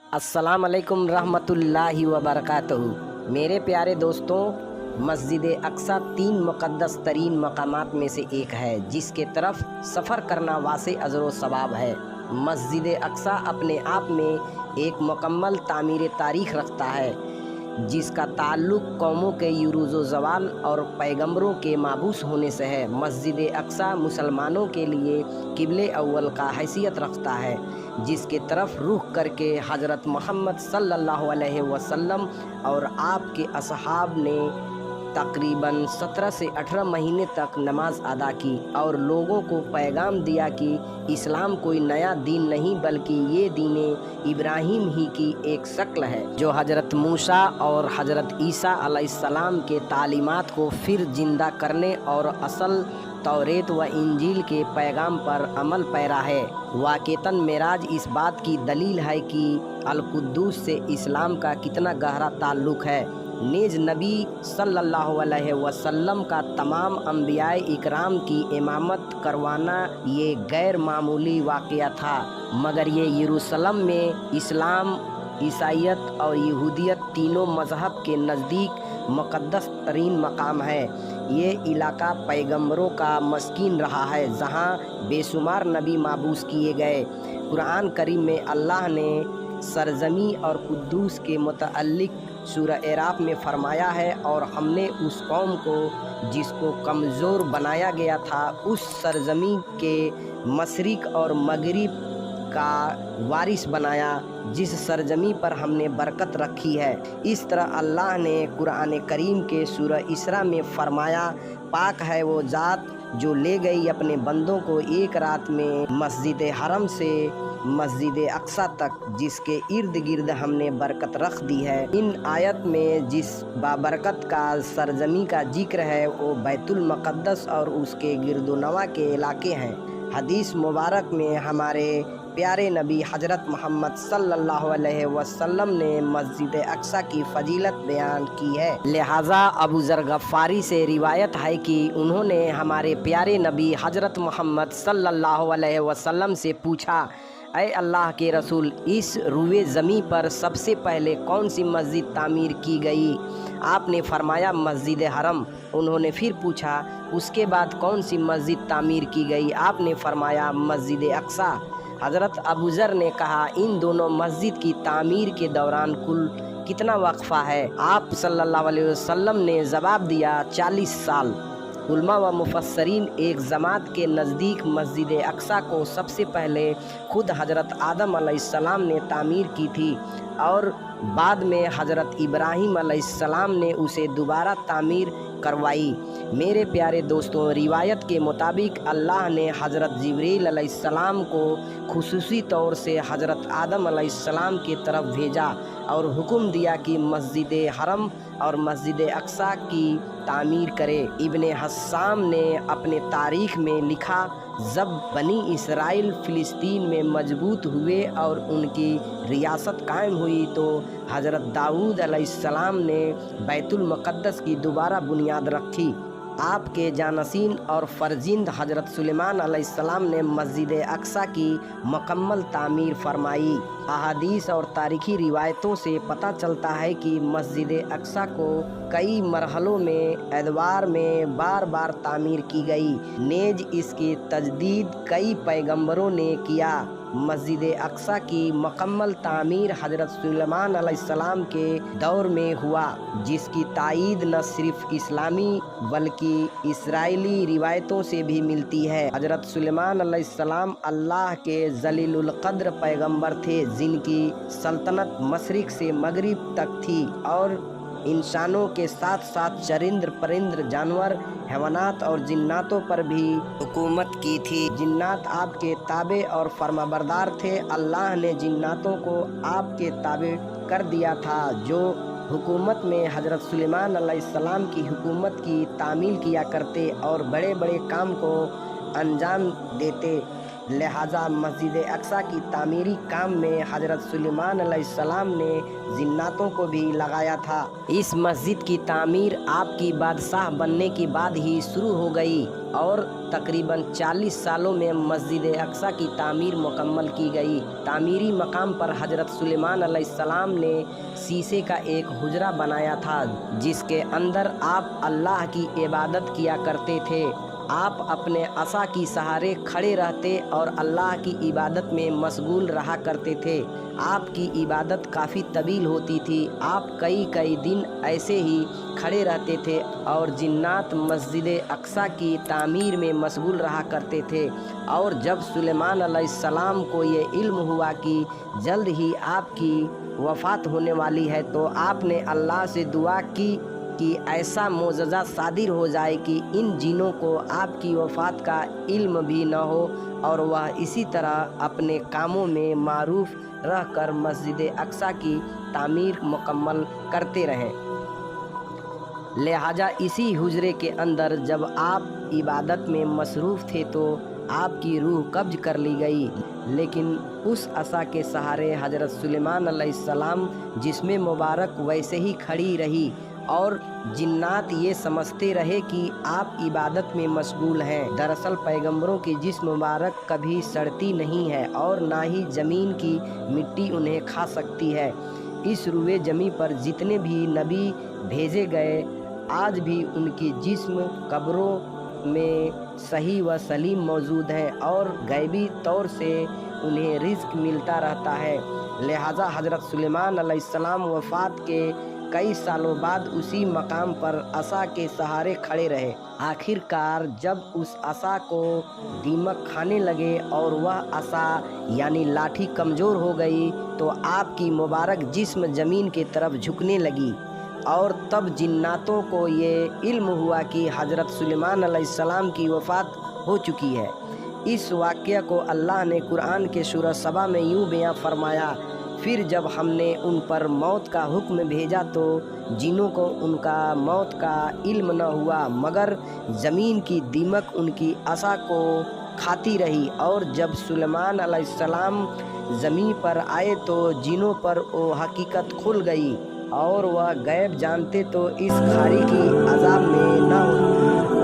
अस्सलाम अलैकुम रहमतुल्लाहि व बरकातहू। मेरे प्यारे दोस्तों, मस्जिद अक्सा 3 मुक़द्दस तरीन मकामात में से एक है जिसके तरफ सफ़र करना वासे अजर व सवाब है। मस्जिद अक्सा अपने आप में एक मुकम्मल तामीर तारीख़ रखता है जिसका ताल्लुक़ कौमों के युरूज़ व ज़वाल और पैगम्बरों के माबूस होने से है। मस्जिद अक्सा मुसलमानों के लिए क़िबले अव्वल का हैसियत रखता है जिसके तरफ रुख करके हज़रत मोहम्मद सल्लल्लाहु अलैहि वसल्लम और आपके असहाब ने तकरीबन 17 से 18 महीने तक नमाज अदा की और लोगों को पैगाम दिया कि इस्लाम कोई नया दीन नहीं बल्कि ये दीन इब्राहीम ही की एक शक्ल है जो हज़रत मूसा और हज़रत ईसा अलैहिस्सलाम के तालीमात को फिर जिंदा करने और असल तौरेत व इंजील के पैगाम पर अमल पैरा है। वाक़तन मेराज इस बात की दलील है कि अल-कुद्दूस से इस्लाम का कितना गहरा ताल्लुक़ है। नेज नबी सल्लल्लाहु अलैहि वसल्लम का तमाम अंबियाए इकराम की इमामत करवाना ये गैर मामूली वाक़या था, मगर ये यरूशलेम में इस्लाम, ईसाईयत और यहूदियत तीनों मज़हब के नज़दीक मुक़द्दस तरीन मकाम है। ये इलाका पैगम्बरों का मस्किन रहा है जहाँ बेशुमार नबी माबूस किए गए। कुरान करीम में अल्लाह ने सरजमी और कुद्दूस के मुतअल्लिक़ सूरह एराफ में फरमाया है, और हमने उस कौम को जिसको कमज़ोर बनाया गया था उस सरजमी के मशरिक़ और मगरिब का वारिस बनाया जिस सरजमी पर हमने बरकत रखी है। इस तरह अल्लाह ने कुरान करीम के सूरह इसरा में फरमाया, पाक है वो ज़ात जो ले गई अपने बंदों को एक रात में मस्जिद हरम से मस्जिद अक्सा तक जिसके इर्द गिर्द हमने बरकत रख दी है। इन आयत में जिस बाबरकत का सरजमी का जिक्र है वो बैतुल मुक़द्दस और उसके गिरदोनवा के इलाके हैं। हदीस मुबारक में हमारे प्यारे नबी हज़रत मोहम्मद सल्लल्लाहु अलैहि वसल्लम ने मस्जिद अक्सा की फजीलत बयान की है। लिहाजा अबू ज़र गफ़ारी से रिवायत है कि उन्होंने हमारे प्यारे नबी हज़रत मोहम्मद सल्लल्लाहु अलैहि वसल्लम से पूछा, ऐ अल्लाह के रसूल, इस रुए ज़मी पर सबसे पहले कौन सी मस्जिद तामीर की गई? आपने फरमाया मस्जिद हरम। उन्होंने फिर पूछा, उसके बाद कौन सी मस्जिद तामीर की गई? आपने फरमाया मस्जिद अक्सा। हज़रत अबू ज़र ने कहा, इन दोनों मस्जिद की तामीर के दौरान कुल कितना वक्फ़ा है? आप सल्लल्लाहु अलैहि वसल्लम ने जवाब दिया, 40 साल। उलमा व मुफस्सरीन एक जमात के नज़दीक मस्जिद अक्सा को सबसे पहले खुद हज़रत आदम अलैहिस्सलाम ने तामीर की थी और बाद में हज़रत इब्राहीम अलैहिस्सलाम ने उसे दोबारा तामीर करवाई। मेरे प्यारे दोस्तों, रिवायत के मुताबिक अल्लाह ने हज़रत जिब्रील अलैहिस्सलाम को खुसूसी तौर से हज़रत आदम अलैहिस्सलाम की तरफ भेजा और हुक्म दिया कि मस्जिद हरम और मस्जिद अक्सा की तामीर करे। इब्ने हस्साम ने अपने तारीख़ में लिखा, जब बनी इसराइल फ़िलिस्तीन में मजबूत हुए और उनकी रियासत कायम हुई तो हज़रत दाऊद अलैहिस्सलाम ने बैतुल मुक़द्दस की दोबारा बुनियाद रखी। आपके जानसीन और फ़र्जिंद हज़रत सुलेमान अलैहिस्सलाम ने मस्जिद अक्सा की मुकम्मल तामीर फरमाई। अहादीस और तारीख़ी रिवायतों से पता चलता है कि मस्जिद अक्सा को कई मरहलों में एदवार में बार बार तामीर की गई। नेज इसकी तजदीद कई पैगम्बरों ने किया। मस्जिद अक्सा की मुकम्मल तामीर हज़रत सुलेमान अलैहिस्सलाम के दौर में हुआ, जिसकी तायीद न सिर्फ इस्लामी बल्कि इसराइली रिवायतों से भी मिलती है। हज़रत सुलेमान अलैहिस्सलाम अल्लाह के जलीलुल क़द्र पैगम्बर थे जिनकी सल्तनत मशरिक़ से मगरिब तक थी और इंसानों के साथ साथ चरिंद्र परिंद्र जानवर हैवानात और जिन्नातों पर भी हुकूमत की थी। जिन्नात आपके ताबे और फरमाबरदार थे। अल्लाह ने जिन्नातों को आपके ताबे कर दिया था जो हुकूमत में हज़रत सुलेमान अलैहिस्सलाम की हुकूमत की तामील किया करते और बड़े बड़े काम को अंजाम देते। लिहाजा मस्जिद अक्सा की तामीरी काम में हजरत सुलेमान अलैहिस्सलाम ने जिन्नातों को भी लगाया था। इस मस्जिद की तामीर आपकी बादशाह बनने के बाद ही शुरू हो गई और तकरीबन 40 सालों में मस्जिद अक्सा की तामीर मुकम्मल की गई। तामीरी मकाम पर हजरत सुलेमान अलैहिस्सलाम ने शीशे का एक हुजरा बनाया था जिसके अंदर आप अल्लाह की इबादत किया करते थे। आप अपने असा की सहारे खड़े रहते और अल्लाह की इबादत में मशगूल रहा करते थे। आपकी इबादत काफ़ी तवील होती थी। आप कई दिन ऐसे ही खड़े रहते थे और जिन्नात मस्जिद अक्सा की तामीर में मशगूल रहा करते थे। और जब सुलेमान अलैहिस्सलाम को ये इल्म हुआ कि जल्द ही आपकी वफ़ात होने वाली है, तो आपने अल्लाह से दुआ की कि ऐसा मोजज़ा सादिर हो जाए कि इन जिनों को आपकी वफ़ात का इल्म भी न हो और वह इसी तरह अपने कामों में मारूफ रहकर मस्जिद अक्सा की तामीर मुकम्मल करते रहें। लिहाजा इसी हुजरे के अंदर जब आप इबादत में मसरूफ़ थे तो आपकी रूह कब्ज कर ली गई, लेकिन उस असा के सहारे हजरत सुलेमान अलैहिस्सलाम जिस्म मुबारक वैसे ही खड़ी रही और जिन्नात ये समझते रहे कि आप इबादत में मशगूल हैं। दरअसल पैगंबरों की जिस्म मुबारक कभी सड़ती नहीं है और ना ही ज़मीन की मिट्टी उन्हें खा सकती है। इस रुए जमी पर जितने भी नबी भेजे गए आज भी उनकी जिस्म कब्रों में सही व सलीम मौजूद हैं और गैबी तौर से उन्हें रिज़्क मिलता रहता है। लिहाजा हज़रत सुलेमान अलैहिस्सलाम वफ़ात के कई सालों बाद उसी मकाम पर असा के सहारे खड़े रहे। आखिरकार जब उस असा को दीमक खाने लगे और वह असा यानी लाठी कमज़ोर हो गई तो आपकी मुबारक जिस्म ज़मीन की तरफ झुकने लगी और तब जिन्नातों को ये इल्म हुआ कि हज़रत सुलेमान अलैहिस्सलाम की वफ़ात हो चुकी है। इस वाक़या को अल्लाह ने कुरान के सूरह सबा में यूँ बयां फरमाया, फिर जब हमने उन पर मौत का हुक्म भेजा तो जिनों को उनका मौत का इल्म न हुआ मगर ज़मीन की दीमक उनकी असा को खाती रही। और जब सुलेमान अलैहिस्सलाम ज़मीन पर आए तो जिनों पर वो हकीकत खुल गई और वह गैब जानते तो इस खारी की अज़ाब में न